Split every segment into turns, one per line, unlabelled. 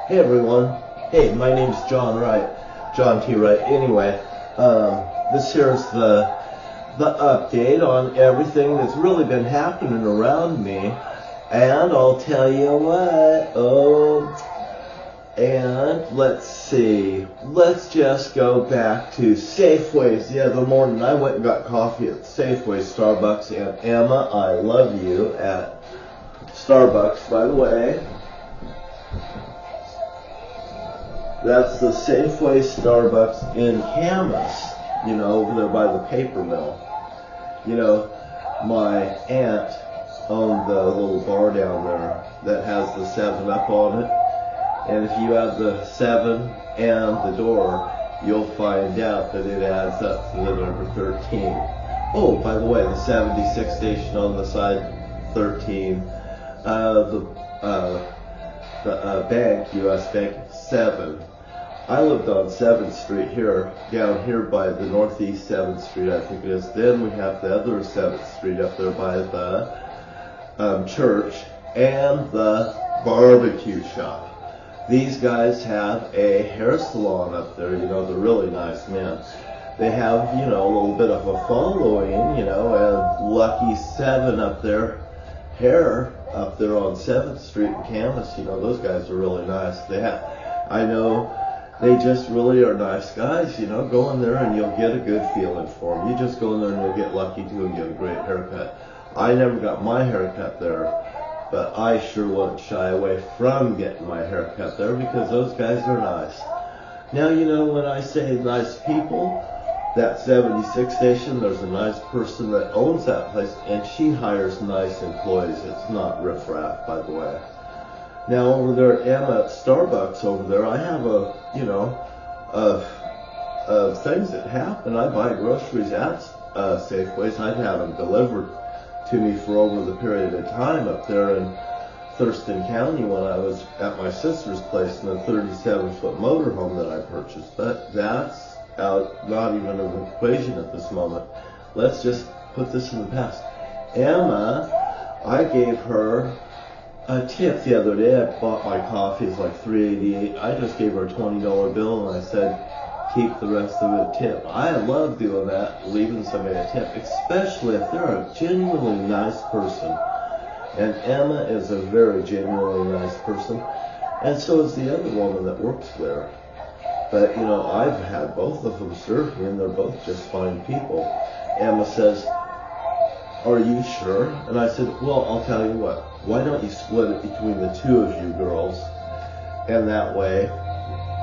Hey everyone. Hey, my name's John Wright. John T. Wright. Anyway, this here's the update on everything that's really been happening around me. And I'll tell you what. And let's see. Let's just go back to Safeway's the other morning. I went and got coffee at Safeway, Starbucks, and Emma, I love you at Starbucks, by the way. That's the Safeway Starbucks in Camas, over there by the paper mill. My aunt owned the little bar down there that has the 7-Up on it. And if you add the 7 and the door, you'll find out that it adds up to the number 13. Oh, by the way, the 76 station on the side, 13. The bank, U.S. Bank, 7. I lived on 7th Street here, down here by the Northeast 7th Street, I think it is. Then we have the other 7th Street up there by the church and the barbecue shop. These guys have a hair salon up there, they're really nice men. They have, a little bit of a following, and Lucky 7 up there, hair up there on 7th Street in Camas, those guys are really nice. They just really are nice guys, go in there and you'll get a good feeling for them. You just go in there and you'll get lucky too and get a great haircut. I never got my haircut there, but I sure wouldn't shy away from getting my haircut there because those guys are nice. Now, when I say nice people, that 76 station, there's a nice person that owns that place and she hires nice employees. It's not riffraff, by the way. Now over there at Emma at Starbucks over there, I have things that happen. I buy groceries at Safeways. I've had them delivered to me for over the period of time up there in Thurston County when I was at my sister's place in a 37-foot motorhome that I purchased. But that's not even an equation at this moment. Let's just put this in the past. Emma, I gave her a tip the other day. I bought my coffee, it's like $3.88. I just gave her a $20 bill and I said, keep the rest of it tip. I love doing that, leaving somebody a tip, especially if they're a genuinely nice person. And Emma is a very genuinely nice person, and so is the other woman that works there. But I've had both of them serve me and they're both just fine people. Emma says, are you sure? And I said, well, I'll tell you what, why don't you split it between the two of you girls? And that way,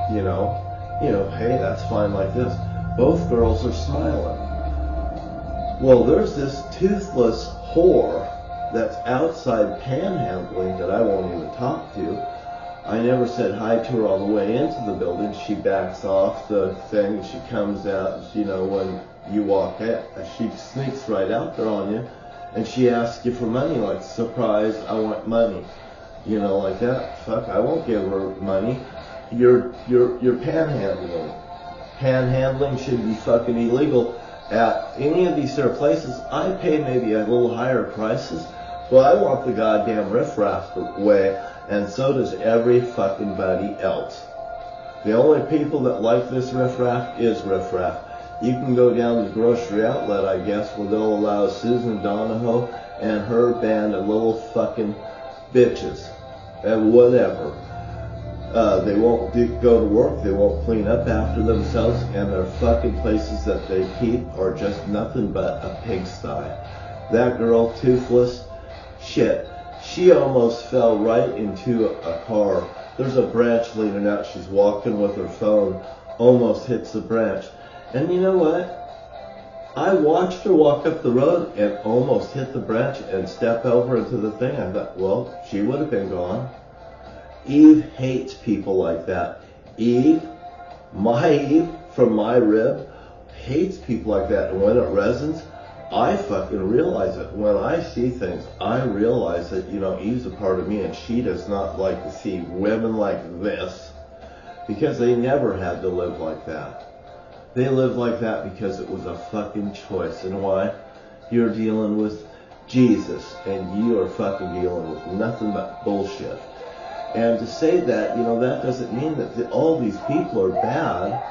hey, that's fine like this. Both girls are smiling. Well, there's this toothless whore that's outside panhandling that I won't even talk to. I never said hi to her all the way into the building. She backs off the thing. She comes out, when you walk in, she sneaks right out there on you, and she asks you for money, like, surprise, I want money. Like that. Fuck, I won't give her money. You're panhandling. Panhandling should be fucking illegal at any of these other places. I pay maybe a little higher prices, but I want the goddamn riffraff way, and so does every fucking buddy else. The only people that like this riffraff is riffraff. You can go down to the grocery outlet, I guess, where they'll allow Susan Donahoe and her band of little fucking bitches and whatever. They won't go to work, they won't clean up after themselves, and their fucking places that they keep are just nothing but a pigsty. That girl, Toothless, shit, she almost fell right into a car. There's a branch leaning out, she's walking with her phone, almost hits the branch. And you know what? I watched her walk up the road and almost hit the branch and step over into the thing. I thought, well, she would have been gone. Eve hates people like that. Eve, my Eve, from my rib, hates people like that. And when it resonates, I fucking realize it. When I see things, I realize that, Eve's a part of me, and she does not like to see women like this because they never had to live like that. They lived like that because it was a fucking choice. And why? You're dealing with Jesus, and you are fucking dealing with nothing but bullshit. And to say that, that doesn't mean that all these people are bad.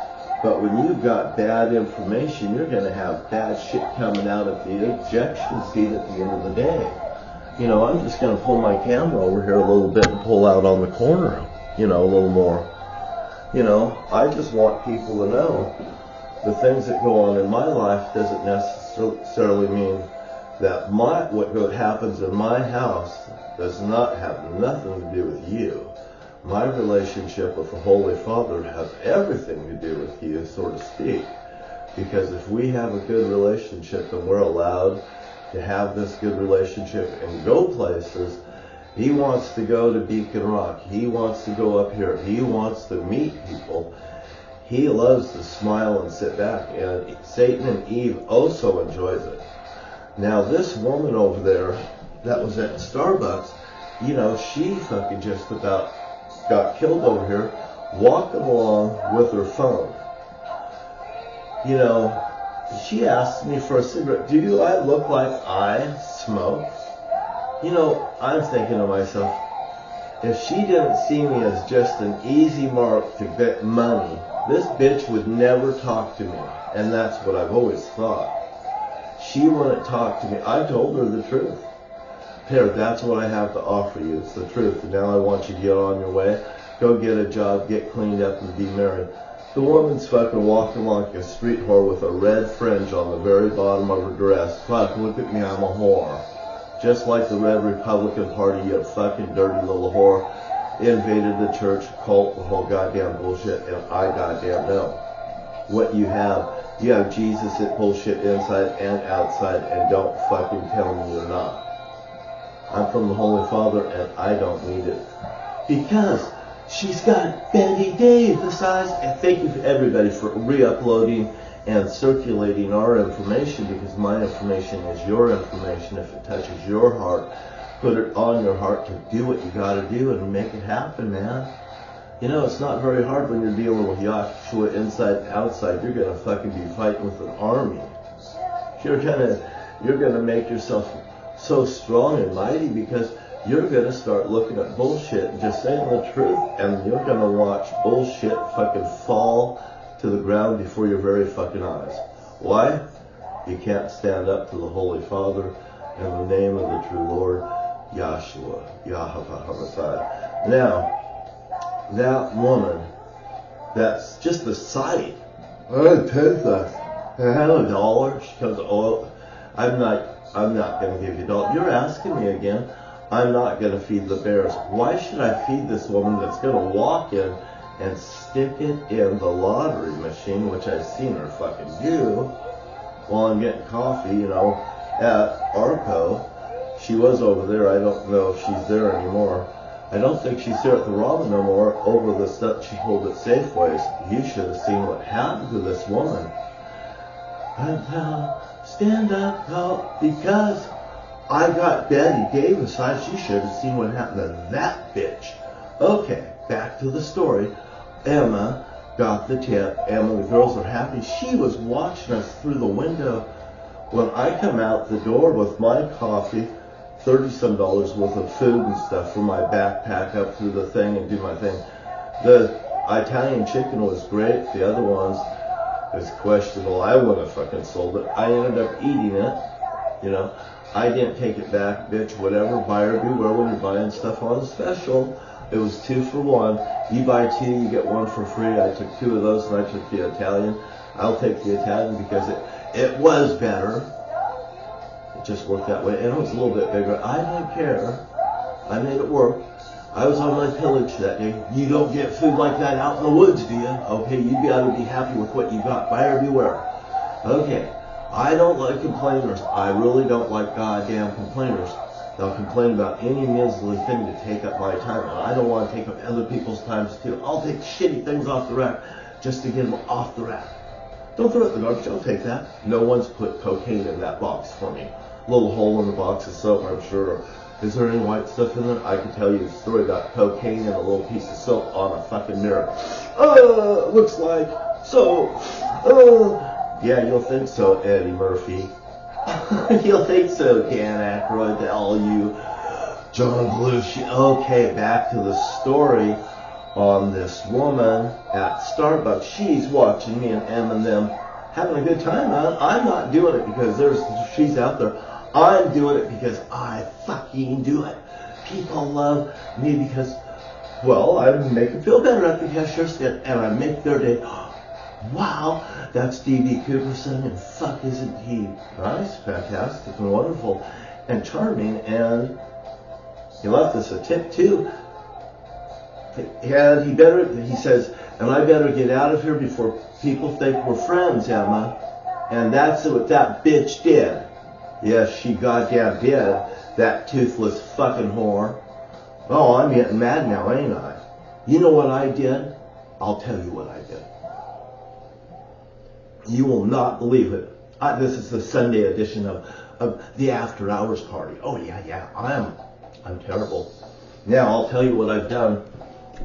But when you've got bad information, you're going to have bad shit coming out of the ejection seat at the end of the day. I'm just going to pull my camera over here a little bit and pull out on the corner, a little more. I just want people to know the things that go on in my life doesn't necessarily mean that what happens in my house does not have nothing to do with you. My relationship with the Holy Father has everything to do with you, so to speak. Because if we have a good relationship and we're allowed to have this good relationship and go places, He wants to go to Beacon Rock. He wants to go up here. He wants to meet people. He loves to smile and sit back. And Satan and Eve also enjoys it. Now this woman over there that was at Starbucks, she fucking just about got killed over here walking along with her phone. She asked me for a cigarette. Do I look like I smoke? I'm thinking to myself, if she didn't see me as just an easy mark to get money, this bitch would never talk to me. And that's what I've always thought. She wouldn't talk to me. I told her the truth. Here, that's what I have to offer you. It's the truth. And now I want you to get on your way. Go get a job, get cleaned up, and be married. The woman's fucking walking like a street whore with a red fringe on the very bottom of her dress. Fuck, look at me, I'm a whore. Just like the Red Republican Party, you fucking dirty little whore. Invaded the church, cult, the whole goddamn bullshit, and I goddamn know. What you have Jesus that bullshit inside and outside, and don't fucking tell me you're not. I'm from the Holy Father, and I don't need it. Because she's got Betty Davis eyes. And thank you for everybody for re-uploading and circulating our information, because my information is your information. If it touches your heart, put it on your heart to do what you got to do and make it happen, man. It's not very hard when you're dealing with Yahshua inside and outside. You're going to fucking be fighting with an army. You're going to make yourself so strong and mighty, because you're going to start looking at bullshit and just saying the truth, and you're going to watch bullshit fucking fall to the ground before your very fucking eyes. Why? You can't stand up to the Holy Father in the name of the true Lord, Yahshua, Yahweh HaMashiach. Now, that woman, that's just the sight. Toothless. I have $1. She comes, I'm not going to give you $1. You're asking me again. I'm not going to feed the bears. Why should I feed this woman that's going to walk in and stick it in the lottery machine, which I've seen her fucking do, while I'm getting coffee, at Arco. She was over there. I don't know if she's there anymore. I don't think she's here at the Robin no more over the stuff she pulled at Safeways. You should have seen what happened to this woman. Stand up, tall, because I got Betty Davis eyes. You should have seen what happened to that bitch. Okay, back to the story. Emma got the tip. Emma, the girls are happy. She was watching us through the window. When I come out the door with my coffee, $30-some worth of food and stuff for my backpack up through the thing and do my thing. The Italian chicken was great. The other ones is questionable. I wouldn't have fucking sold it. I ended up eating it. I didn't take it back, bitch. Whatever. Buyer beware when you're buying stuff on special. It was 2 for 1. You buy 2, you get 1 for free. I took 2 of those, and I took the Italian. I'll take the Italian because it was better. It just worked that way, and it was a little bit bigger. I didn't care. I made it work. I was on my pillage that day. You don't get food like that out in the woods, do you? Okay, you gotta be happy with what you got. Buyer beware. Okay, I don't like complainers. I really don't like goddamn complainers. They'll complain about any measly thing to take up my time, and I don't want to take up other people's times too. I'll take shitty things off the rack just to get them off the rack. Don't throw it in the garbage. I'll take that. No one's put cocaine in that box for me. Little hole in the box of soap, I'm sure. Is there any white stuff in there? I can tell you a story about cocaine and a little piece of soap on a fucking mirror. Looks like so. Yeah, you'll think so, Eddie Murphy. You'll think so, Dan Aykroyd, all you John Belushi. Okay, back to the story on this woman at Starbucks. She's watching me and Eminem having a good time, man. I'm not doing it because she's out there. I'm doing it because I fucking do it. People love me because, well, I make them feel better at the cashier stand, and I make their day. Wow, that's D.B. Cooperson, and fuck, isn't he nice, fantastic, and wonderful, and charming, and he left us a tip too. And he says, and I better get out of here before people think we're friends, Emma. And that's what that bitch did. Yes, she goddamn did. That toothless fucking whore. Oh, I'm getting mad now, ain't I? You know what I did? I'll tell you what I did. You will not believe it. This is the Sunday edition of the After Hours party. Oh yeah, I'm terrible. Now I'll tell you what I've done.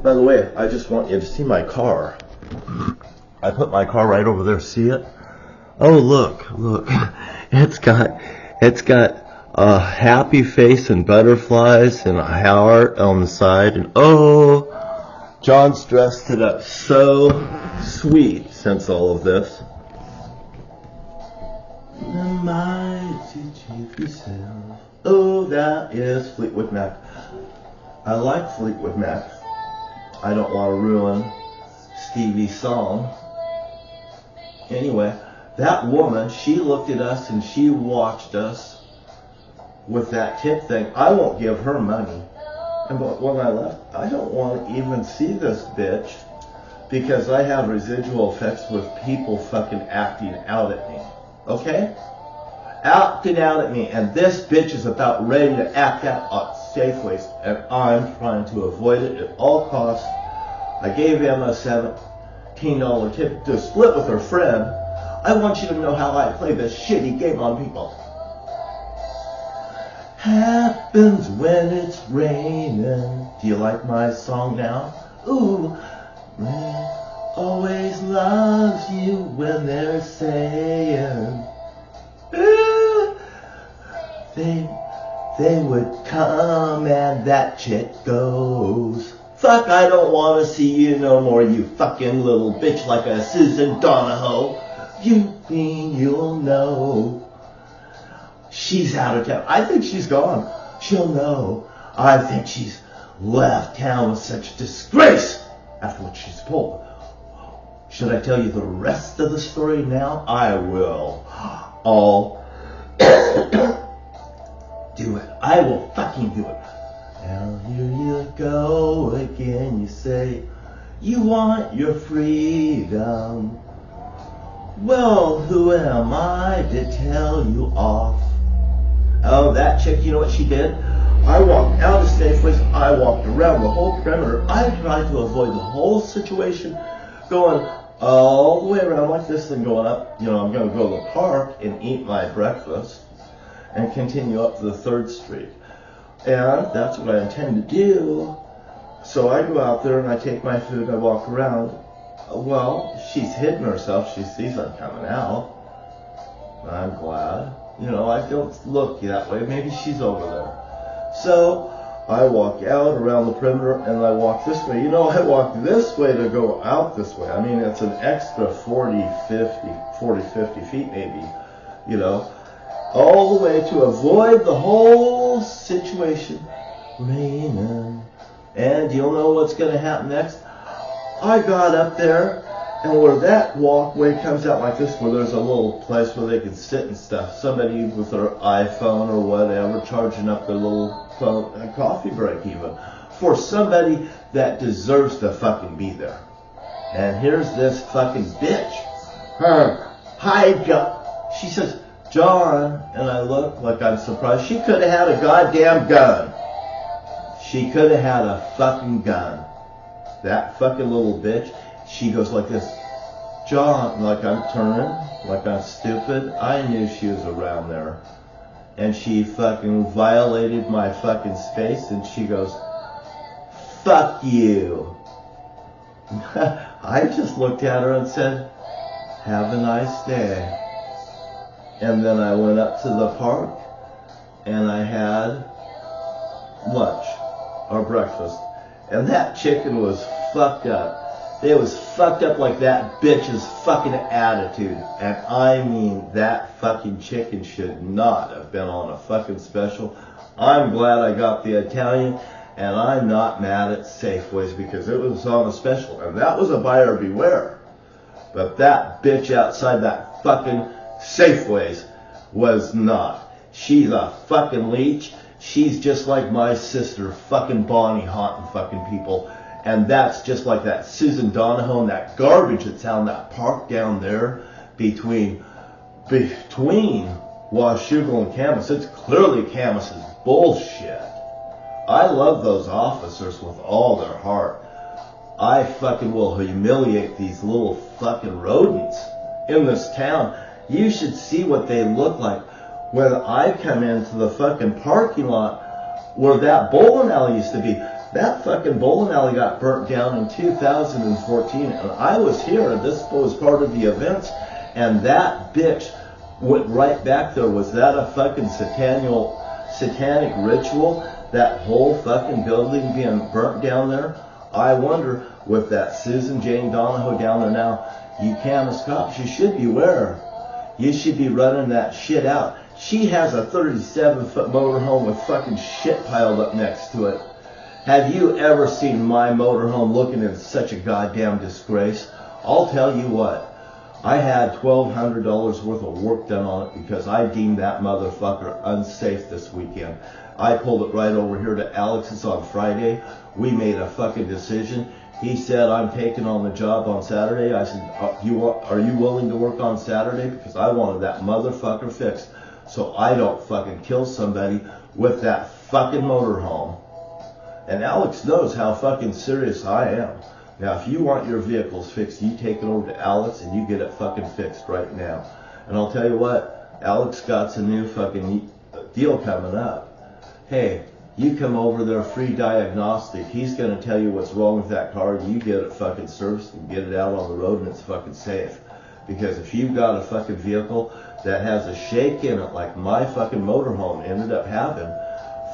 By the way, I just want you to see my car. I put my car right over there. See it? Oh, look. It's got a happy face and butterflies and a heart on the side. And oh, John's dressed it up so sweet since all of this. The mighty chief himself. Oh, that is Fleetwood Mac. I like Fleetwood Mac. I don't want to ruin Stevie's song. Anyway, that woman, she looked at us and she watched us with that tip thing. I won't give her money. And but when I left, I don't want to even see this bitch because I have residual effects with people fucking acting out at me. Okay? Acting out at me. And this bitch is about ready to act out at Safeways. And I'm trying to avoid it at all costs. I gave Emma a $17 tip to split with her friend. I want you to know how I play this shitty game on people. Happens when it's raining. Do you like my song now? Ooh, rain always loves you when they're saying, ooh, they would come and that chick goes. Fuck, I don't want to see you no more, you fucking little bitch like a Susan Donahoe. You mean you'll know. She's out of town. I think she's gone. She'll know. I think she's left town with such disgrace after what she's pulled. Should I tell you the rest of the story now? I will. I'll do it. I will fucking do it. Now here you go again. You say you want your freedom. Well, who am I to tell you off? Oh, that chick, you know what she did? I walked out of Safeway. I walked around the whole perimeter. I tried to avoid the whole situation, going all the way around like this and going up. You know, I'm going to go to the park and eat my breakfast and continue up to the 3rd Street. And that's what I intend to do. So I go out there and I take my food. I walk around. Well, she's hidden herself. She sees I'm coming out. I'm glad. You know, I don't look that way. Maybe she's over there. So I walk out around the perimeter and I walk this way. You know, I walk this way to go out this way. I mean, it's an extra 40, 50 feet maybe, you know, all the way to avoid the whole situation raining. And you'll know what's going to happen next. I got up there, and where that walkway comes out like this, where there's a little place where they can sit and stuff, somebody with their iPhone or whatever, charging up their little phone, a coffee break even, for somebody that deserves to fucking be there. And here's this fucking bitch. Hi, John. She says, John, and I look like I'm surprised. She could have had a goddamn gun. She could have had a fucking gun. That fucking little bitch. She goes like this, John, like I'm turning, like I'm stupid. I knew she was around there. And she fucking violated my fucking space, and she goes, fuck you. I just looked at her and said, have a nice day. And then I went up to the park, and I had lunch or breakfast, and that chicken was fucked up. It was fucked up like that bitch's fucking attitude. And I mean, that fucking chicken should not have been on a fucking special. I'm glad I got the Italian, and I'm not mad at Safeways because it was on a special. And that was a buyer beware. But that bitch outside that fucking Safeways was not. She's a fucking leech. She's just like my sister, fucking Bonnie, haunting fucking people. And that's just like that Susan Donahoe and that garbage that's out in that park down there between Washougal and Camas. It's clearly Camas's bullshit. I love those officers with all their heart. I fucking will humiliate these little fucking rodents in this town. You should see what they look like when I come into the fucking parking lot where that bowling alley used to be. That fucking bowling alley got burnt down in 2014, and I was here, and this was part of the events, and that bitch went right back there. Was that a fucking satanic ritual? That whole fucking building being burnt down there? I wonder, with that Susan Jane Donahoe down there now, you Camas cops, you should beware. You should be running that shit out. She has a 37-foot motorhome with fucking shit piled up next to it. Have you ever seen my motorhome looking in such a goddamn disgrace? I'll tell you what, I had $1,200 worth of work done on it because I deemed that motherfucker unsafe this weekend. I pulled it right over here to Alex's on Friday. We made a fucking decision. He said, I'm taking on the job on Saturday. I said, are you willing to work on Saturday? Because I wanted that motherfucker fixed so I don't fucking kill somebody with that fucking motorhome. And Alex knows how fucking serious I am. Now, if you want your vehicles fixed, you take it over to Alex and you get it fucking fixed right now. And I'll tell you what, Alex got a new fucking deal coming up. Hey, you come over there, free diagnostic. He's going to tell you what's wrong with that car. You get it fucking serviced and get it out on the road, and it's fucking safe. Because if you've got a fucking vehicle that has a shake in it like my fucking motorhome ended up having,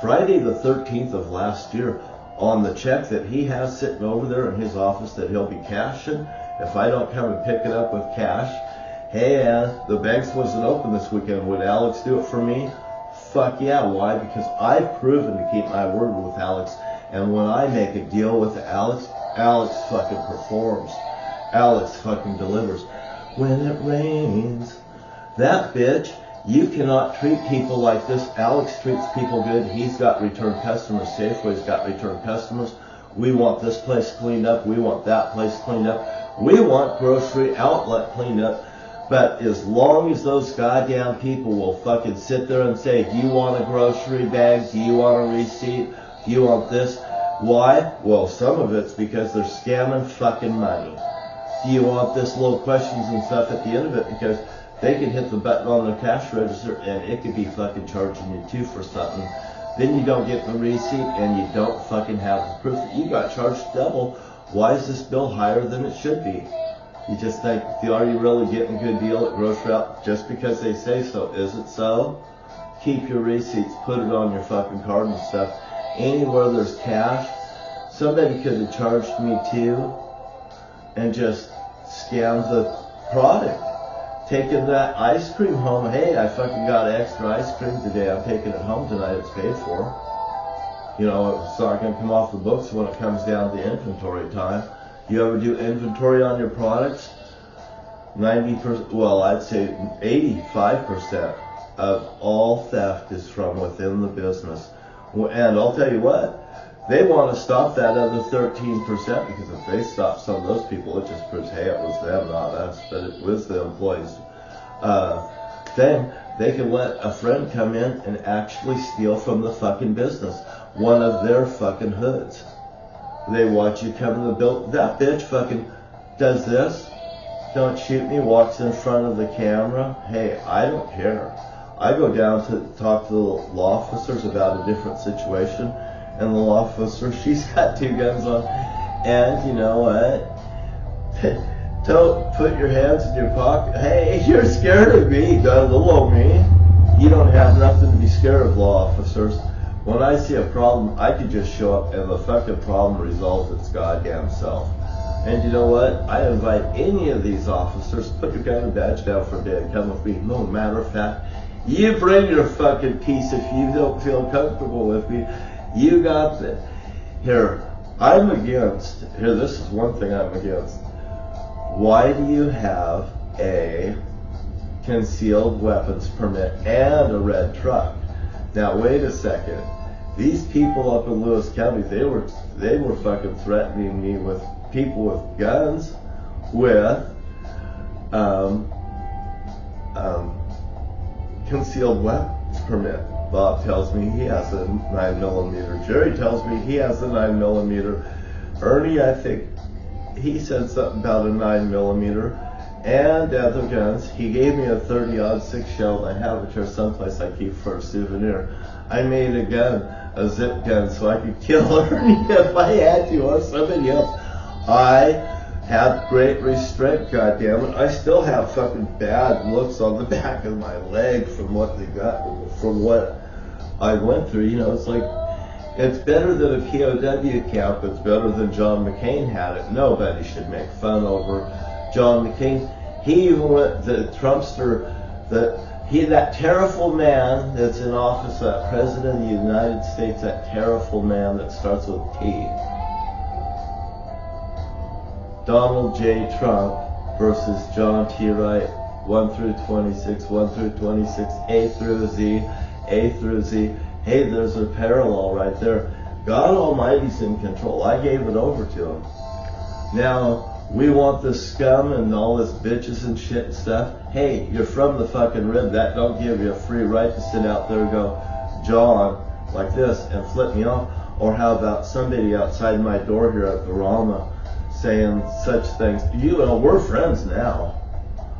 Friday the 13th of last year, on the check that he has sitting over there in his office that he'll be cashing, if I don't come and pick it up with cash, hey, the banks wasn't open this weekend. Would Alex do it for me? Fuck yeah. Why? Because I've proven to keep my word with Alex. And when I make a deal with Alex, Alex fucking performs. Alex fucking delivers. When it rains, that bitch, you cannot treat people like this. Alex treats people good. He's got return customers. Safeway's got return customers. We want this place cleaned up. We want that place cleaned up. We want grocery outlet cleaned up. But as long as those goddamn people will fucking sit there and say, do you want a grocery bag? Do you want a receipt? Do you want this? Why? Well, some of it's because they're scamming fucking money. Do you want this little questions and stuff at the end of it? Because they can hit the button on their cash register and it could be fucking charging you too for something. Then you don't get the receipt and you don't fucking have the proof that you got charged double. Why is this bill higher than it should be? You just think, are you really getting a good deal at grocery out just because they say so? Is it so? Keep your receipts, put it on your fucking card and stuff. Anywhere there's cash, somebody could have charged me too and just scammed the product. Taking that ice cream home. Hey, I fucking got extra ice cream today. I'm taking it home tonight. It's paid for. You know, it's not going to come off the books when it comes down to inventory time. You ever do inventory on your products? 90%, well, I'd say 85% of all theft is from within the business. And I'll tell you what, they want to stop that other 13% because if they stop some of those people, it just proves, hey, it was them, not us, but it was the employees. Then they can let a friend come in and actually steal from the fucking business, one of their fucking hoods. They watch you come in the building. That bitch fucking does this. Don't shoot me. Walks in front of the camera. Hey, I don't care. I go down to talk to the law officers about a different situation. And the law officer, she's got 2 guns on. And you know what? Don't put your hands in your pocket. Hey, you're scared of me. Don't little me. You don't have nothing to be scared of, law officers. When I see a problem, I could just show up and the fucking problem resolves its goddamn self. And you know what? I invite any of these officers, put your gun and badge down for a day and come with me. No matter of fact, you bring your fucking piece if you don't feel comfortable with me. You got this. Here, this is one thing I'm against. Why do you have a concealed weapons permit and a red truck? Now wait a second. These people up in Lewis County, they were fucking threatening me with people with guns, with concealed weapons permit. Bob tells me he has a 9mm. Jerry tells me he has a 9mm. Ernie, I think, he said something about a 9mm. And other guns. He gave me a 30-06 shell, and I have it here someplace I keep for a souvenir. I made a gun, a zip gun, so I could kill Ernie if I had to, or somebody else. I have great restraint, goddammit. I still have fucking bad looks on the back of my leg from what they got, from what I went through. You know, it's like, it's better than a POW camp. It's better than John McCain had it. Nobody should make fun over John McCain. He even went, the Trumpster, that terrible man that's in office, that President of the United States, that terrible man that starts with T. Donald J. Trump versus John T. Wright, 1 through 26, 1 through 26, A through Z, A through Z. Hey, there's a parallel right there. God Almighty's in control. I gave it over to him. Now, we want the scum and all this bitches and shit and stuff. Hey, you're from the fucking rib. That don't give you a free right to sit out there and go, John, like this, and flip me off. Or how about somebody outside my door here at the Rama saying such things? You know, we're friends now.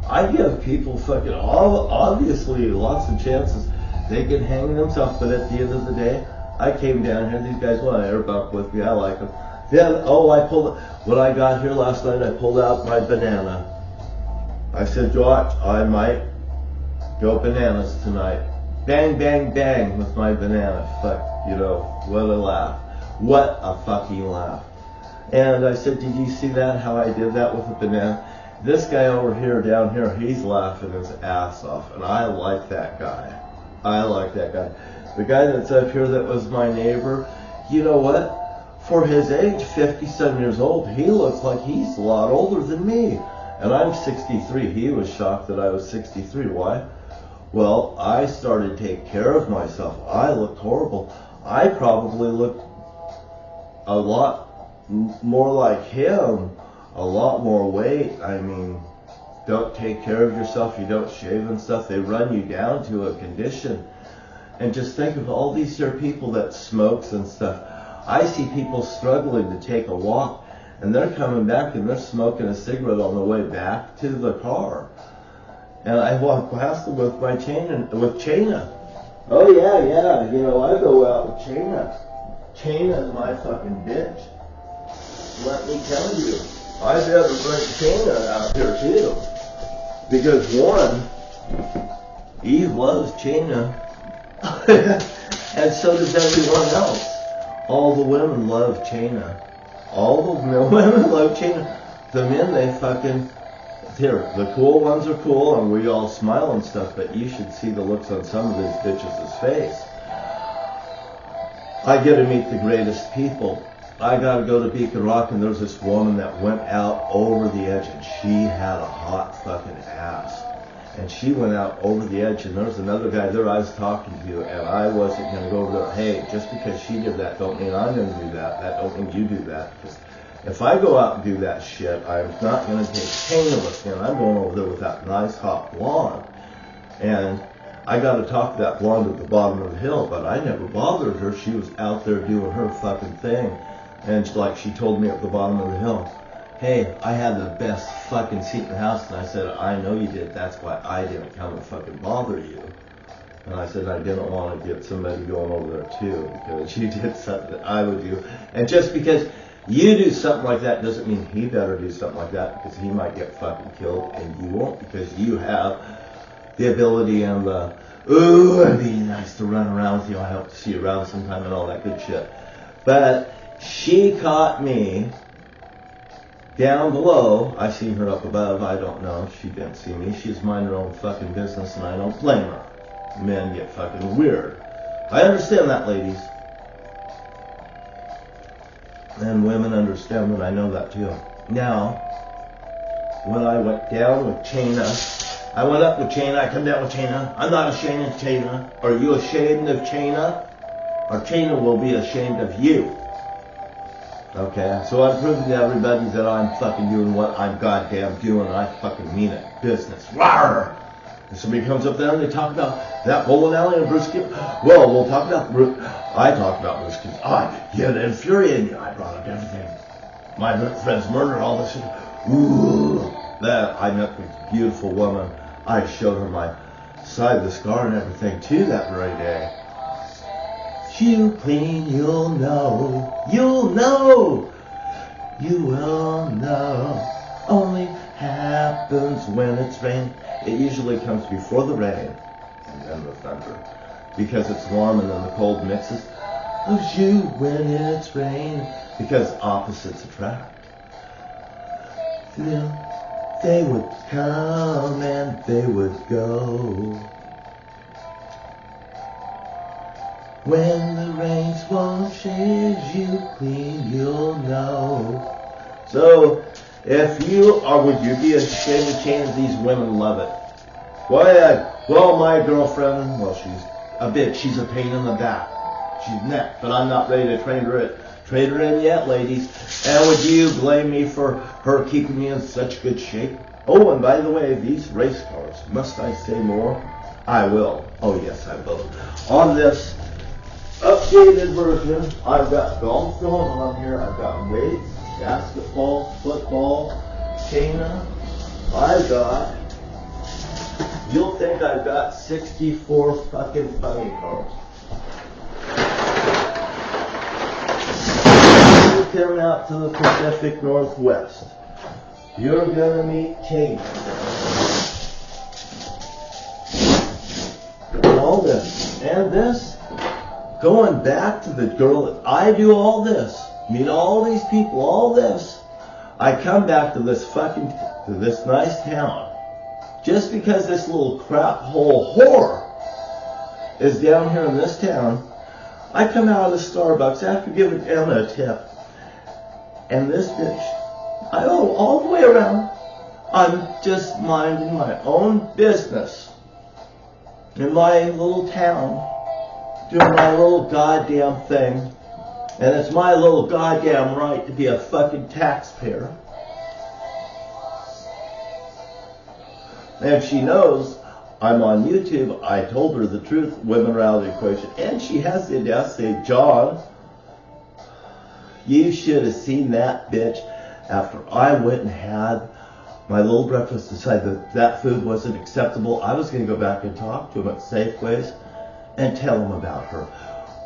I give people fucking, obviously, lots of chances. They can hang themselves, but at the end of the day, I came down here. These guys want to air bunk with me. I like them. Then, when I got here last night, I pulled out my banana. I said, George, I might go bananas tonight. Bang, bang, bang with my banana. Fuck, you know, what a laugh. What a fucking laugh. And I said, did you see that, how I did that with a banana? This guy over here, down here, he's laughing his ass off. And I like that guy. I like that guy. The guy that's up here that was my neighbor, you know what? For his age, 57 years old, he looks like he's a lot older than me. And I'm 63. He was shocked that I was 63. Why? Well, I started to take care of myself. I looked horrible. I probably looked a lot more like him, a lot more weight. I mean, don't take care of yourself, you don't shave and stuff, they run you down to a condition. And just think of all these here people that smokes and stuff. I see people struggling to take a walk, and they're coming back and they're smoking a cigarette on the way back to the car. And I walk past them with my Chaina. Oh yeah, you know, I go out with Chaina. Chaina's my fucking bitch. Let me tell you, I better bring Chaina out here too. Because one, Eve loves Chaina. And so does everyone else. All the women love Chaina. All the women love Chaina. The men, they fucking, here, the cool ones are cool and we all smile and stuff, but you should see the looks on some of these bitches' face. I get to meet the greatest people. I got to go to Beacon Rock, and there's this woman that went out over the edge, and she had a hot fucking ass. And she went out over the edge, and there was another guy there I was talking to, and I wasn't going to go over there. Hey, just because she did that don't mean I'm going to do that. That don't mean you do that. Because if I go out and do that shit, I'm not going to take Chaina with me, and I'm going over there with that nice hot blonde. And I got to talk to that blonde at the bottom of the hill, but I never bothered her. She was out there doing her fucking thing. And she told me at the bottom of the hill, hey, I had the best fucking seat in the house. And I said, I know you did. That's why I didn't come and fucking bother you. And I said, I didn't want to get somebody going over there too, because you did something that I would do. And just because you do something like that doesn't mean he better do something like that, because he might get fucking killed and you won't, because you have the ability and the, ooh, it'd be nice to run around with you. I hope to see you around sometime and all that good shit. But she caught me down below. I seen her up above. I don't know. She didn't see me. She's minding her own fucking business, and I don't blame her. Men get fucking weird. I understand that, ladies. And women understand that. I know that too. Now, when I went down with Chaina, I went up with Chaina, I come down with Chaina. I'm not ashamed of Chaina. Are you ashamed of Chaina? Or Chaina will be ashamed of you. Okay, so I'm proving to everybody that I'm fucking doing what I'm goddamn doing, and I fucking mean it. Business. Rawr! And somebody comes up there and they talk about that bowling alley and Bruce Gibbs. Well, we'll talk about Bruce. I talked about Bruce Gibbs. Yeah, it infuriated me. I brought up everything. My friend's murder, all this shit. Ooh, that I met this beautiful woman. I showed her my side of the scar and everything too that very day. You clean, you'll know. You'll know. You will know. Only happens when it's rain. It usually comes before the rain and then the thunder, because it's warm and then the cold mixes. Oh, you when it's rain, because opposites attract. Then they would come and they would go. When the rains won't change you clean, you'll know. So, if you are, would you be ashamed of Chaina? These women love it. Well, my girlfriend, well, she's a bitch. She's a pain in the back. She's neck, but I'm not ready to trade her in yet, ladies. And would you blame me for her keeping me in such good shape? Oh, and by the way, these race cars, must I say more? I will. Oh, yes, I will. On this updated version, I've got golf going on here. I've got weights, basketball, football, Chaina. I've got, you'll think I've got 64 fucking funny cars. You come out to the Pacific Northwest, you're gonna meet Chaina. And all this. And this, going back to the girl, I do all this, meet all these people, all this. I come back to this nice town, just because this little crap hole whore is down here in this town. I come out of the Starbucks after giving Emma a tip, and this bitch, I go all the way around. I'm just minding my own business in my little town, doing my little goddamn thing, and it's my little goddamn right to be a fucking taxpayer. And she knows I'm on YouTube. I told her the truth, women are out of the equation, and she has the audacity to say, John, you should have seen that bitch after I went and had my little breakfast, decided that food wasn't acceptable. I was going to go back and talk to him at Safeways and tell him about her.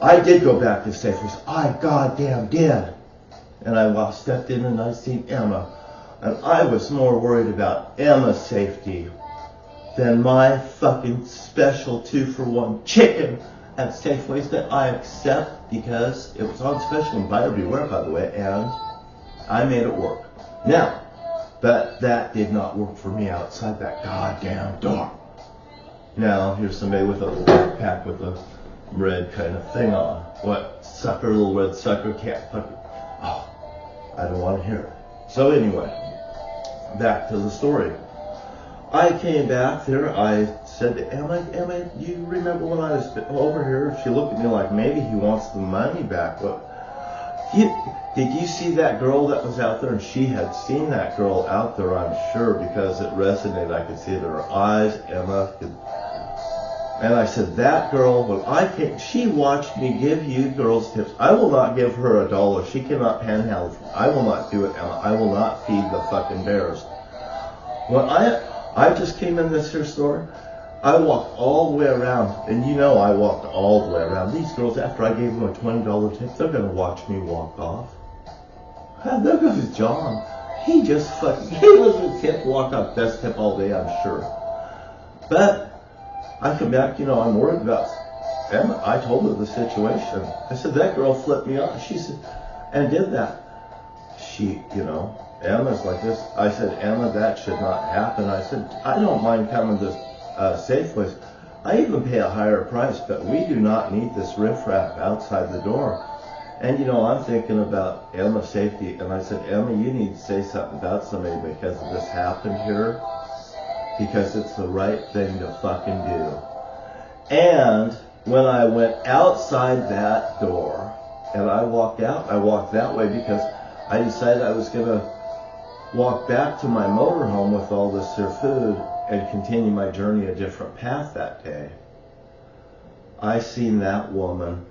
I did go back to Safeways. I goddamn did. And I stepped in and I seen Emma. And I was more worried about Emma's safety than my fucking special 2-for-1 chicken at Safeways that I accept because it was on special and buyer beware, by the way, and I made it work. Now, but that did not work for me outside that goddamn door. Now, here's somebody with a little backpack with a red kind of thing on. What sucker, little red sucker, can't fucking, oh, I don't want to hear it. So anyway, back to the story. I came back there, I said to Emma, you remember when I was over here? She looked at me like maybe he wants the money back. But did you see that girl that was out there? And she had seen that girl out there, I'm sure, because it resonated. I could see it in her eyes, Emma. And I said, that girl, when I came, she watched me give you girls tips. I will not give her $1. She cannot panhandle. I will not do it, Emma. I will not feed the fucking bears. When I just came in this here store, I walked all the way around, and you know I walked all the way around. These girls, after I gave them a $20 tip, they're going to watch me walk off. There goes John. He was a tip, walk off, best tip all day, I'm sure. But I come back, I'm worried about Emma. I told her the situation. I said, that girl flipped me off. She said, and did that. She, Emma's like this. I said, Emma, that should not happen. I said, I don't mind coming to Safeways. I even pay a higher price, but we do not need this riffraff outside the door. And I'm thinking about Emma's safety, and I said, Emma, you need to say something about somebody because this happened here, because it's the right thing to fucking do. And when I went outside that door, and I walked out, I walked that way because I decided I was going to walk back to my motorhome with all this here food and continue my journey a different path that day. I seen that woman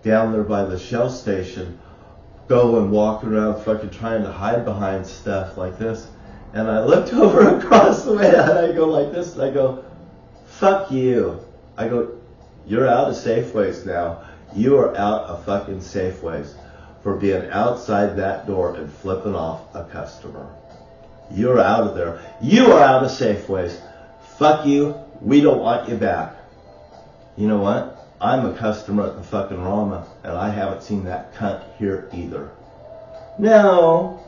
down there by the Shell station go and walk around fucking trying to hide behind stuff like this. And I looked over across the way and I go like this, and I go, fuck you. I go, you're out of Safeways now. You are out of fucking Safeways for being outside that door and flipping off a customer. You're out of there. You are out of Safeways. Fuck you. We don't want you back. You know what? I'm a customer at the fucking Rama, and I haven't seen that cunt here either. Now,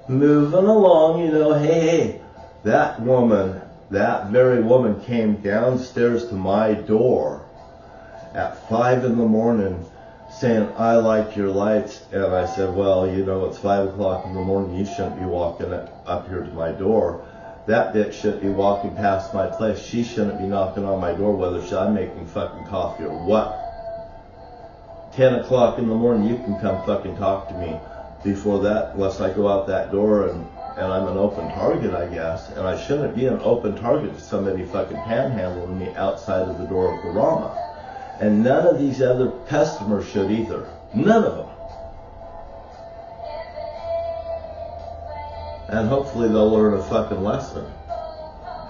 moving along, hey, that woman, that very woman came downstairs to my door at 5 in the morning saying, I like your lights. And I said, well, it's 5 o'clock in the morning. You shouldn't be walking up here to my door. That bitch shouldn't be walking past my place. She shouldn't be knocking on my door whether I'm making fucking coffee or what. 10 o'clock in the morning, you can come fucking talk to me. Before that, unless I go out that door and I'm an open target, I guess. And I shouldn't be an open target to somebody fucking panhandling me outside of the door of the Rama. And none of these other customers should either. None of them. And hopefully they'll learn a fucking lesson.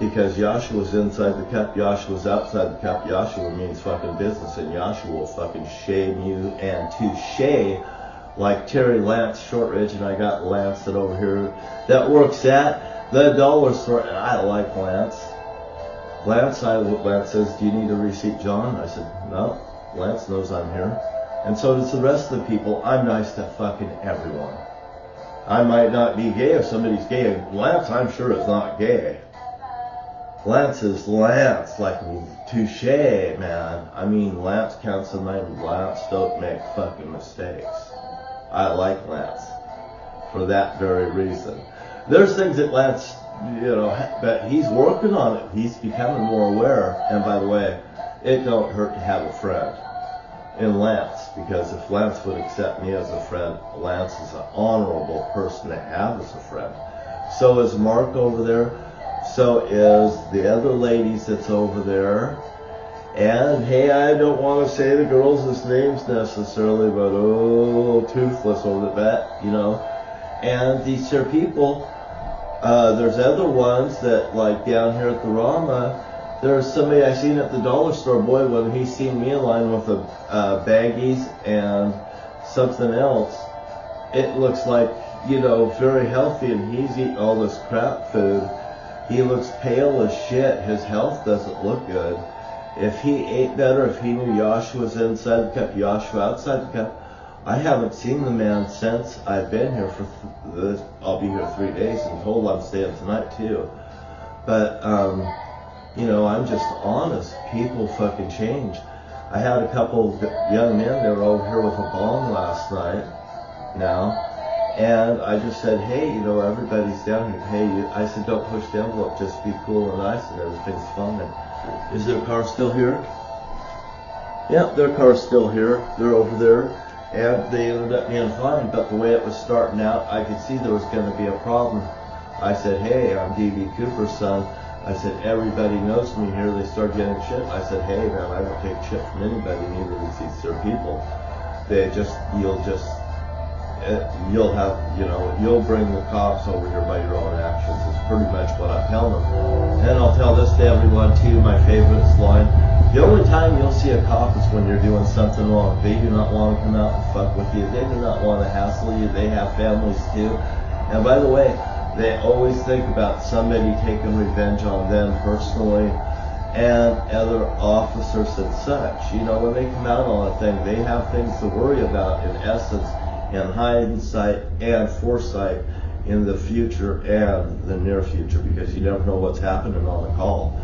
Because Yahshua's inside the cup, Yahshua's outside the cup. Yahshua means fucking business, and Yahshua will fucking shame you and touche. Like Terry Lance Shortridge, and I got Lance that over here that works at the dollar store, and I like Lance. Lance says, do you need a receipt, John? I said, no. Lance knows I'm here. And so does the rest of the people. I'm nice to fucking everyone. I might not be gay if somebody's gay. Lance, I'm sure, is not gay. Lance is Lance, like touche, man. I mean, Lance counts the name. Lance don't make fucking mistakes. I like Lance for that very reason. There's things that Lance, but he's working on it. He's becoming more aware. And by the way, it don't hurt to have a friend in Lance, because if Lance would accept me as a friend, Lance is an honorable person to have as a friend. So is Mark over there. So is the other ladies that's over there. And hey, I don't want to say the girls' names necessarily, but Toothless over that, And these are people. There's other ones that, like down here at the Rama, there's somebody I seen at the dollar store. Boy, when he seen me in line with the baggies and something else, it looks like, very healthy, and he's eating all this crap food. He looks pale as shit. His health doesn't look good. If he ate better, if he knew Yahshua's inside the cup, Yahshua outside the cup. I haven't seen the man since I've been here for I'll be here 3 days, and told I'm staying tonight too. But, I'm just honest. People fucking change. I had a couple of young men that were over here with a bomb last night now. And I just said, hey, everybody's down here. Hey, I said, don't push the envelope. Just be cool and nice, and everything's fine. Is their car still here? Yeah, their car's still here. They're over there. And they ended up being fine. But the way it was starting out, I could see there was going to be a problem. I said, hey, I'm D.B. Cooper's son. I said, everybody knows me here. They start getting shit. I said, hey, man, I don't take shit from anybody. Neither does these their people. You'll bring the cops over here by your own actions. Is pretty much what I'm telling them. And I'll tell this to everyone too. My favorite line: the only time you'll see a cop is when you're doing something wrong. They do not want to come out and fuck with you. They do not want to hassle you. They have families too. And by the way, they always think about somebody taking revenge on them personally. and other officers and such. You know, when they come out on a thing, they have things to worry about, in essence, in hindsight and foresight in the future and the near future, because you never know what's happening on a call.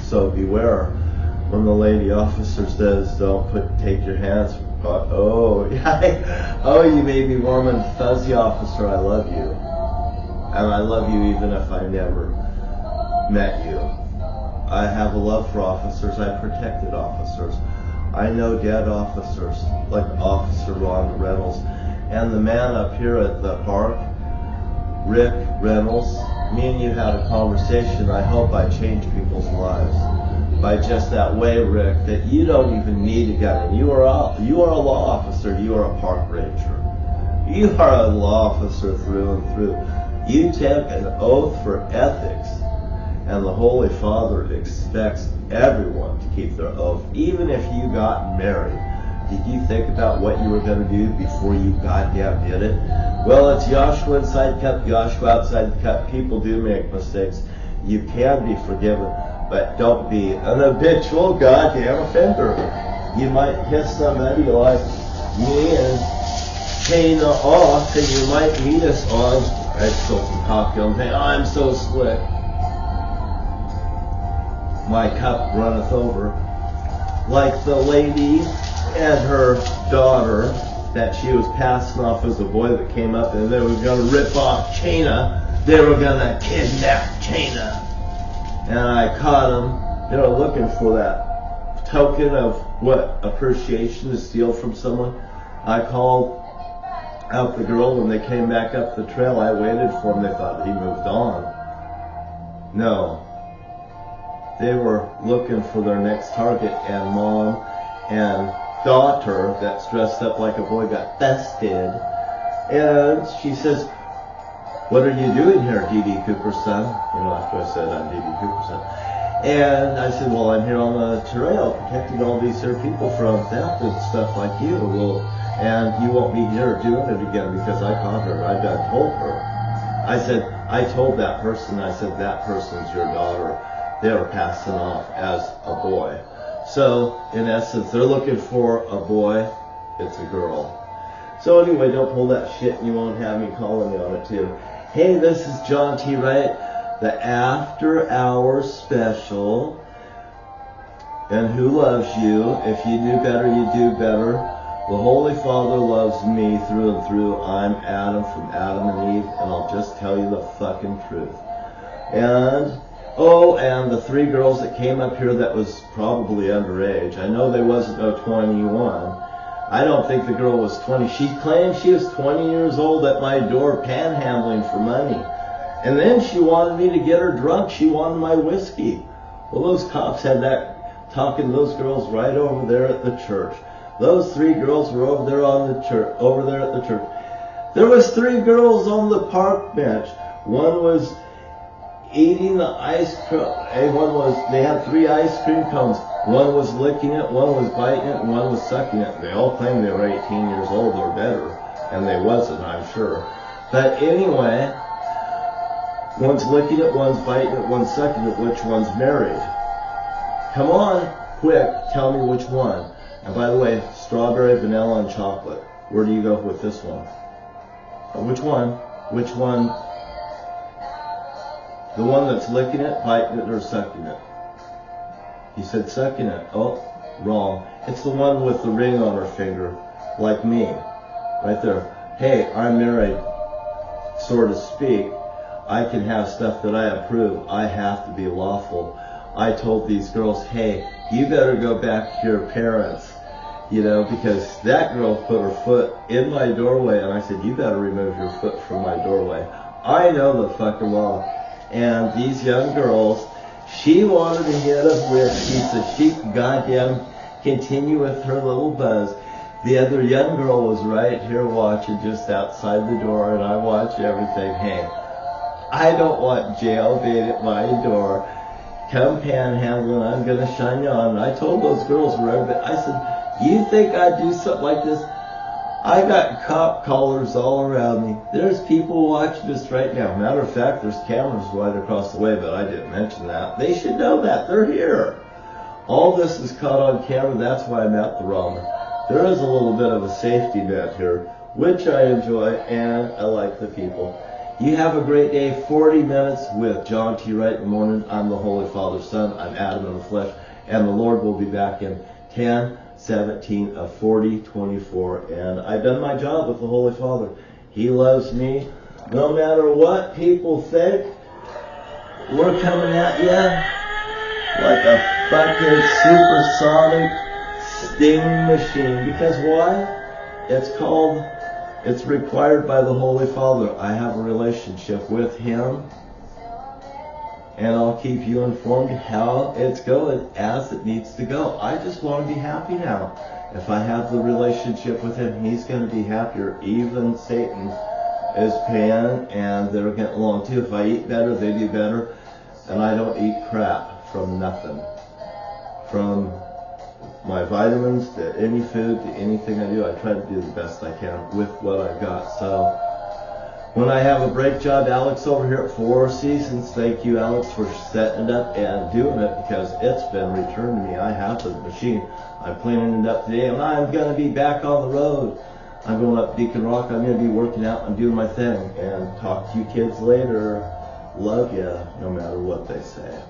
So beware when the lady officer says, don't take your hands, oh, you baby warm and fuzzy officer, I love you. And I love you even if I never met you. I have a love for officers. I protected officers. I know dead officers, like Officer Ron Reynolds. And the man up here at the park, Rick Reynolds, me and you had a conversation. I hope I changed people's lives by just that way, Rick, that you don't even need a gun. You are a law officer. You are a park ranger. You are a law officer through and through. You take an oath for ethics, and the Holy Father expects everyone to keep their oath, even if you got married. Did you think about what you were going to do before you goddamn did it? Well, it's Joshua inside the cup, Joshua outside the cup. People do make mistakes. You can be forgiven, but don't be an habitual goddamn offender. You might piss somebody like me and Shayna off, and you might meet us on, I spilled some coffee on the thing. I'm so slick. My cup runneth over. Like the lady and her daughter that she was passing off as a boy that came up, and they were going to rip off Shayna. They were going to kidnap Shayna. And I caught them. They were looking for that token of what? Appreciation to steal from someone. I called out the girl when they came back up the trail. I waited for them. They thought he moved on. No. They were looking for their next target, and mom and daughter that's dressed up like a boy got busted. And she says, what are you doing here, D.D. Cooper's son? You know, after I said I'm D.D. Cooper's son. And I said, well, I'm here on the trail protecting all these here people from theft and stuff like you. Well, and you won't be here doing it again because I caught her. I done told her. I said, I told that person, I said, that person's your daughter. They were passing off as a boy. So, in essence, they're looking for a boy. It's a girl. So anyway, don't pull that shit and you won't have me calling you on it too. Hey, this is John T. Wright, the After Hours Special. And who loves you? If you knew better, you do better. The Holy Father loves me through and through. I'm Adam from Adam and Eve, and I'll just tell you the fucking truth. And and the 3 girls that came up here that was probably underage. I know there wasn't no 21. I don't think the girl was 20. She claimed she was 20 years old at my door panhandling for money. And then she wanted me to get her drunk. She wanted my whiskey. Well, those cops had that talking to those girls right over there at the church. Those 3 girls were over there on the church, over there at the church. There was 3 girls on the park bench. One was eating the ice cream. They had 3 ice cream cones. One was licking it, one was biting it, and one was sucking it. They all claimed they were 18 years old or better, and they wasn't, I'm sure. But anyway, one's licking it, one's biting it, one's sucking it. Which one's married? Come on, quick, tell me which one. And by the way, strawberry, vanilla, and chocolate. Where do you go with this one? Which one? Which one? The one that's licking it, biting it, or sucking it? You said sucking it. Oh, wrong. It's the one with the ring on her finger, like me. Right there. Hey, I'm married, so to speak. I can have stuff that I approve. I have to be lawful. I told these girls, hey, you better go back to your parents. You know, because that girl put her foot in my doorway, and I said, you better remove your foot from my doorway. I know the fucking law. And these young girls, she wanted to hit a whiskey so she could goddamn continue with her little buzz. The other young girl was right here watching just outside the door, and I watch everything. Hey, I don't want jail being at my door. Come panhandling, I'm going to shine you on. And I told those girls wherever, I said, you think I'd do something like this? I got cop collars all around me. There's people watching us right now. Matter of fact, there's cameras right across the way, but I didn't mention that. They should know that. They're here. All this is caught on camera. That's why I'm at the ramen. There is a little bit of a safety net here, which I enjoy, and I like the people. You have a great day. 40 minutes with John T. Wright in the morning. I'm the Holy Father's Son. I'm Adam in the flesh. And the Lord will be back in 10, 17, 40, 24. And I've done my job with the Holy Father. He loves me. No matter what people think, we're coming at you like a fucking supersonic sting machine. Because why? It's required by the Holy Father. I have a relationship with Him, and I'll keep you informed how it's going as it needs to go. I just want to be happy now. If I have the relationship with Him, He's going to be happier. Even Satan is paying, and they're getting along too. If I eat better, they do better, and I don't eat crap from nothing. From my vitamins to any food to anything I do, I try to do the best I can with what I've got. So when I have a break job, Alex over here at Four Seasons, thank you, Alex, for setting it up and doing it, because it's been returned to me. I have the machine. I'm cleaning it up today, and I'm going to be back on the road. I'm going up Deacon Rock. I'm going to be working out and doing my thing. And talk to you kids later. Love ya, no matter what they say.